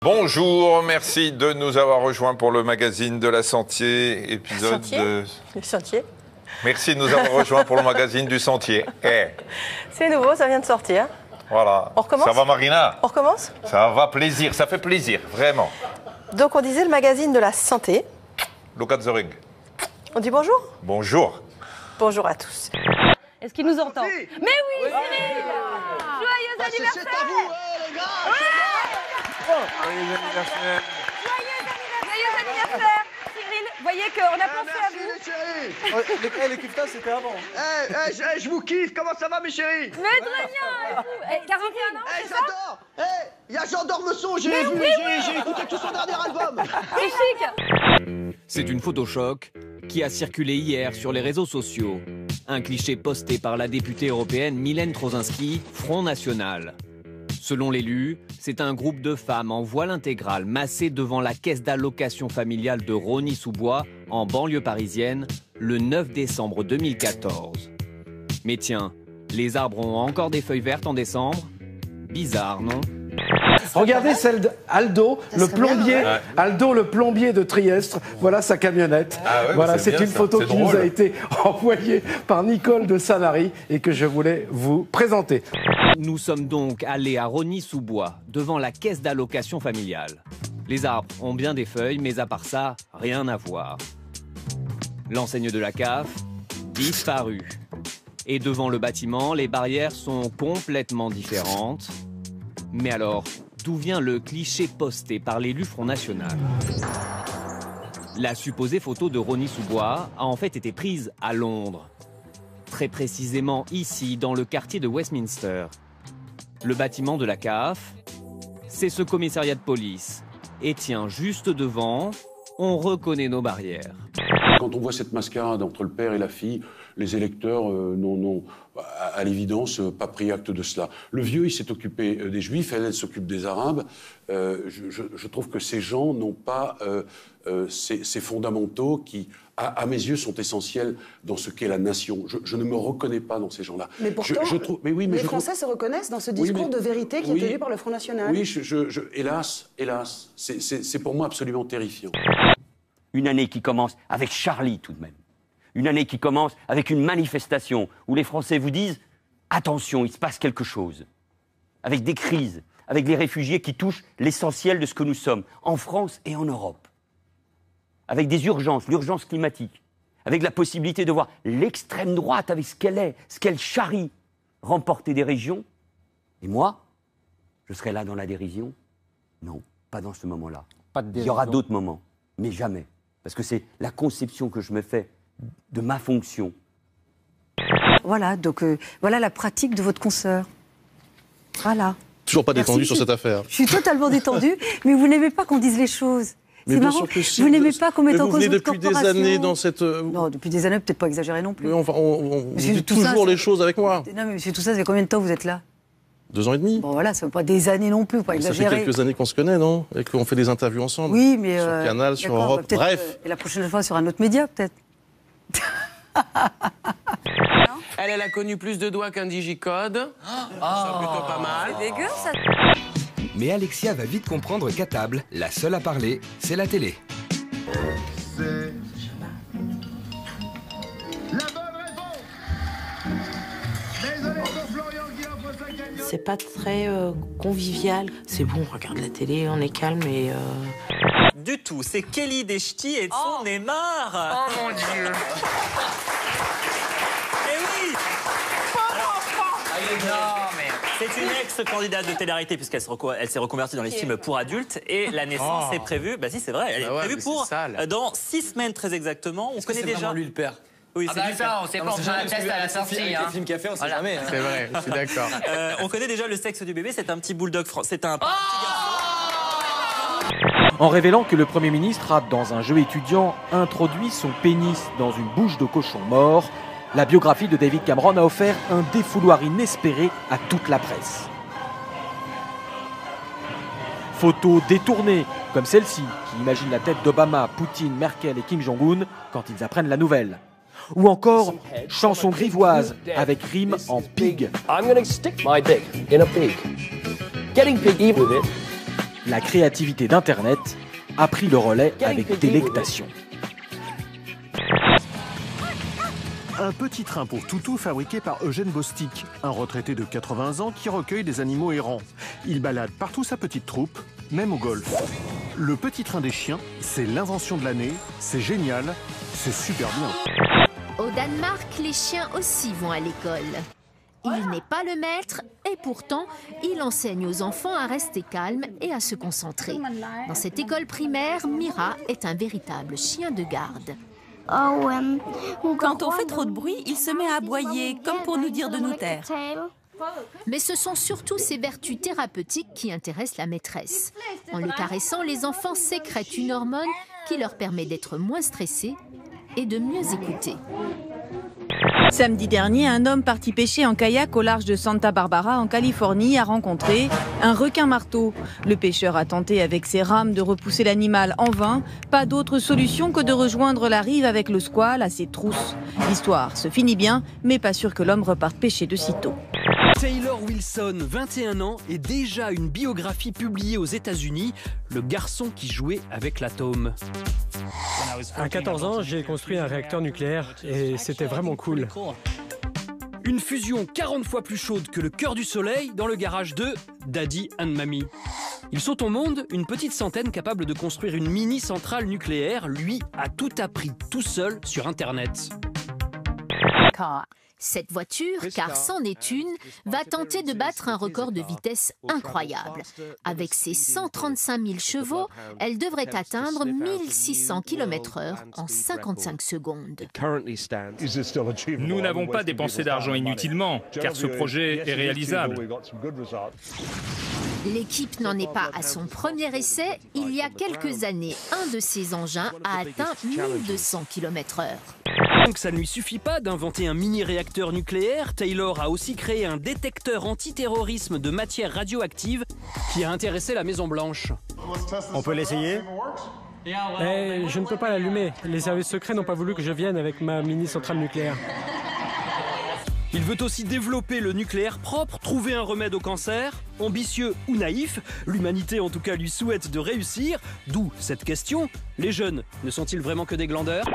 Bonjour, merci de nous avoir rejoints pour le magazine de la Sentier, épisode de... Le Sentier. Merci de nous avoir rejoints pour le magazine du Sentier. C'est nouveau, ça vient de sortir. Voilà. On recommence ? Ça va, Marina ? On recommence ? Ça va, plaisir, ça fait plaisir, vraiment. Donc on disait le magazine de la santé. Look at the ring. On dit bonjour ? Bonjour. Bonjour à tous. Est-ce qu'il nous entend ? Mais oui, Cyril ! Joyeux anniversaire ! C'est à vous, les gars. Joyeux anniversaire. Joyeux anniversaire, Cyril. Voyez qu'on a pensé à vous. Merci, les chéris. Les kiftas, c'était avant. Je vous kiffe. Comment ça va, mes chéris? Mais très bien. 41 ans, c'est ça ? J'adore. Il y a Jean d'Ormesson. J'ai écouté tout son dernier album. C'est chic. C'est une photo choc qui a circulé hier sur les réseaux sociaux. Un cliché posté par la députée européenne Mylène Troszczynski, Front National. Selon l'élu, c'est un groupe de femmes en voile intégrale massées devant la caisse d'allocation familiale de Rosny-sous-Bois, en banlieue parisienne, le 9 décembre 2014. Mais tiens, les arbres ont encore des feuilles vertes en décembre ? Bizarre, non ? Regardez celle d'Aldo, le plombier. bien, ouais. Aldo, le plombier de Trieste. Voilà sa camionnette. Ah ouais, voilà, c'est c'est bien une ça, photo c'est qui nous drôle. a été envoyée par Nicole de Sanary et que je voulais vous présenter. Nous sommes donc allés à Rosny-sous-Bois, devant la caisse d'allocation familiale. Les arbres ont bien des feuilles, mais à part ça, rien à voir. L'enseigne de la CAF, disparue. Et devant le bâtiment, les barrières sont complètement différentes. Mais alors, d'où vient le cliché posté par l'élu Front National ? La supposée photo de Rosny-sous-Bois a en fait été prise à Londres. Très précisément ici, dans le quartier de Westminster. Le bâtiment de la CAF, c'est ce commissariat de police. Et tiens, juste devant, on reconnaît nos barrières. Quand on voit cette mascarade entre le père et la fille, les électeurs n'ont, à l'évidence, pas pris acte de cela. Le vieux, il s'est occupé des Juifs, elle s'occupe des Arabes. Je trouve que ces gens n'ont pas ces fondamentaux qui, à mes yeux, sont essentiels dans ce qu'est la nation. Je ne me reconnais pas dans ces gens-là. Mais pourtant, les Français se reconnaissent dans ce discours de vérité qui est tenu par le Front National. Oui, hélas, c'est pour moi absolument terrifiant. Une année qui commence avec Charlie tout de même. Une année qui commence avec une manifestation où les Français vous disent « Attention, il se passe quelque chose ». Avec des crises, avec les réfugiés qui touchent l'essentiel de ce que nous sommes, en France et en Europe. Avec des urgences, l'urgence climatique. Avec la possibilité de voir l'extrême droite avec ce qu'elle est, ce qu'elle charrie, remporter des régions. Et moi, je serai là dans la dérision ? Non, pas dans ce moment-là. Il y aura d'autres moments, mais jamais. Parce que c'est la conception que je me fais de ma fonction. Voilà, donc voilà la pratique de votre consoeur. Voilà. Toujours pas détendu Merci. sur cette affaire. Je suis totalement détendue, mais vous n'aimez pas qu'on dise les choses. Mais C'est bien marrant. sûr que si. Vous n'aimez pas qu'on mette en vous cause venez votre depuis des corporation. années dans cette... Non, depuis des années, peut-être pas exagéré non plus. Mais enfin, on Monsieur dit Toussaint, toujours c'est- les choses avec moi. Non, mais monsieur Toussaint, ça fait combien de temps vous êtes là ? 2 ans et demi. Bon, voilà, ça ne veut pas des années non plus, pas Ça fait exagérer. quelques années qu'on se connaît, non? Et qu'on fait des interviews ensemble. Oui, mais... Sur Canal, sur d'accord, Europe, peut-être, bref. et la prochaine fois, sur un autre média, peut-être. Elle a connu plus de doigts qu'un digicode. C'est plutôt pas mal. C'est dégueu, ça. Mais Alexia va vite comprendre qu'à table, la seule à parler, c'est la télé. C'est pas très convivial. C'est bon, on regarde la télé, on est calme et... Du tout, c'est Kelly des Ch'tis et de son Neymar. Oh mon Dieu. Eh oui. Non, mais c'est une ex-candidate de télé-réalité puisqu'elle elle s'est reconvertie dans les films pour adultes et la naissance est prévue. Bah si, c'est vrai, elle est prévue pour dans 6 semaines très exactement. On connaît déjà. lui le père. Oui, c'est lui. Ça, on sait pas, on fait un test à la sortie. Le film qu'a fait, on sait jamais. C'est vrai, je suis d'accord. On connaît déjà le sexe du bébé. C'est un petit bulldog français. C'est un. En révélant que le Premier ministre a, dans un jeu étudiant, introduit son pénis dans une bouche de cochon mort, la biographie de David Cameron a offert un défouloir inespéré à toute la presse. Photos détournées, comme celle-ci, qui imagine la tête d'Obama, Poutine, Merkel et Kim Jong-un quand ils apprennent la nouvelle. Ou encore, chanson grivoise avec rime en pig. I'm gonna stick my dick in a pig. Getting piggy with it la créativité d'Internet a pris le relais avec délectation. Un petit train pour toutou fabriqué par Eugène Bostic, un retraité de 80 ans qui recueille des animaux errants. Il balade partout sa petite troupe, même au golf. Le petit train des chiens, c'est l'invention de l'année, c'est génial, c'est super bien. Au Danemark, les chiens aussi vont à l'école. Il n'est pas le maître et pourtant, il enseigne aux enfants à rester calmes et à se concentrer. Dans cette école primaire, Mira est un véritable chien de garde. Quand on fait trop de bruit, il se met à aboyer, comme pour nous dire de nous taire. Mais ce sont surtout ses vertus thérapeutiques qui intéressent la maîtresse. En le caressant, les enfants sécrètent une hormone qui leur permet d'être moins stressés et de mieux écouter. Samedi dernier, un homme parti pêcher en kayak au large de Santa Barbara, en Californie, a rencontré un requin-marteau. Le pêcheur a tenté avec ses rames de repousser l'animal en vain. Pas d'autre solution que de rejoindre la rive avec le squale à ses trousses. L'histoire se finit bien, mais pas sûr que l'homme reparte pêcher de sitôt. Taylor Wilson, 21 ans, et déjà une biographie publiée aux États-Unis, le garçon qui jouait avec l'atome. À 14 ans, j'ai construit un réacteur nucléaire et c'était vraiment cool. Une fusion 40 fois plus chaude que le cœur du soleil dans le garage de Daddy and Mamie. Ils sont au monde une petite centaine capable de construire une mini-centrale nucléaire. Lui a tout appris tout seul sur Internet. Cette voiture, car c'en est une, va tenter de battre un record de vitesse incroyable. Avec ses 135 000 chevaux, elle devrait atteindre 1600 km/h en 55 secondes. Nous n'avons pas dépensé d'argent inutilement, car ce projet est réalisable. L'équipe n'en est pas à son premier essai. Il y a quelques années, un de ces engins a atteint 1200 km/h. Donc ça ne lui suffit pas d'inventer un mini-réacteur nucléaire. Taylor a aussi créé un détecteur antiterrorisme de matières radioactives qui a intéressé la Maison-Blanche. On peut l'essayer ? Je ne peux pas l'allumer. Les services secrets n'ont pas voulu que je vienne avec ma mini-centrale nucléaire. Il veut aussi développer le nucléaire propre, trouver un remède au cancer. Ambitieux ou naïf, l'humanité en tout cas lui souhaite de réussir. D'où cette question, les jeunes ne sont-ils vraiment que des glandeurs ?